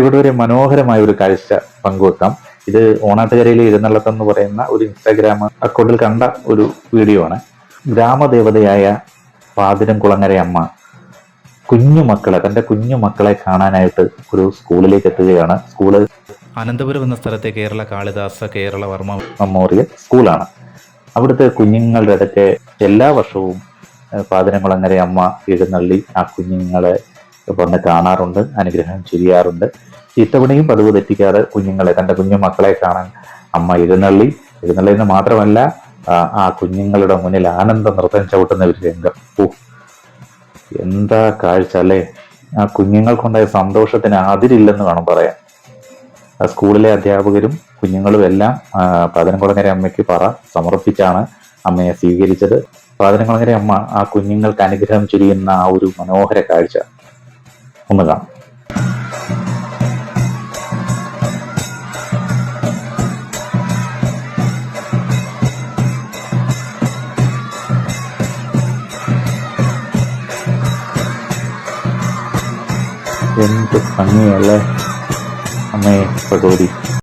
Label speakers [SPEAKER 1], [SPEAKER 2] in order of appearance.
[SPEAKER 1] ഇവിടെ ഒരു മനോഹരമായ ഒരു കാഴ്ച പങ്കുവെക്കാം. ഇത് ഓണാട്ടുകരയിലെ എഴുന്നള്ളത്ത് എന്ന് പറയുന്ന ഒരു ഇൻസ്റ്റാഗ്രാം അക്കൗണ്ടിൽ കണ്ട ഒരു വീഡിയോ ആണ്. ഗ്രാമദേവതയായ പാതിരം കുളങ്ങര അമ്മ തന്റെ കുഞ്ഞു മക്കളെ കാണാനായിട്ട് ഒരു സ്കൂളിലേക്ക് എത്തുകയാണ്. സ്കൂള്
[SPEAKER 2] അനന്തപുരം എന്ന സ്ഥലത്തെ കേരള കാളിദാസ കേരള വർമ്മ
[SPEAKER 1] മെമ്മോറിയൽ സ്കൂളാണ്. അവിടുത്തെ കുഞ്ഞുങ്ങളുടെ അടുക്കെ എല്ലാ വർഷവും പാതിരംകുളങ്ങര അമ്മ എഴുന്നള്ളി ആ കുഞ്ഞുങ്ങളെ വന്ന് കാണാറുണ്ട്, അനുഗ്രഹം ചൊരിയാറുണ്ട്. ഇത്തവണയും പതിവ് തെറ്റിക്കാതെ തന്റെ കുഞ്ഞു മക്കളെ കാണാൻ അമ്മ എഴുന്നള്ളിന്ന് മാത്രമല്ല, ആ കുഞ്ഞുങ്ങളുടെ മുന്നിൽ ആനന്ദ നൃത്തം ചവിട്ടുന്ന ഒരു രംഗം. എന്താ കാഴ്ച അല്ലേ! ആ കുഞ്ഞുങ്ങൾക്കുണ്ടായ സന്തോഷത്തിന് അതിരില്ലെന്ന് വേണം പറയാൻ. ആ സ്കൂളിലെ അധ്യാപകരും കുഞ്ഞുങ്ങളും എല്ലാം പാതിരംകുളങ്ങര അമ്മയ്ക്ക് സമർപ്പിച്ചാണ് അമ്മയെ സ്വീകരിച്ചത്. പാതിരംകുളങ്ങര അമ്മ ആ കുഞ്ഞുങ്ങൾക്ക് അനുഗ്രഹം ചൊരിയുന്ന ആ ഒരു മനോഹര കാഴ്ച ഒന്ന് കാണാം. എന്ത് ഭംഗിയല്ലേ അമ്മേ ഭഗവതി!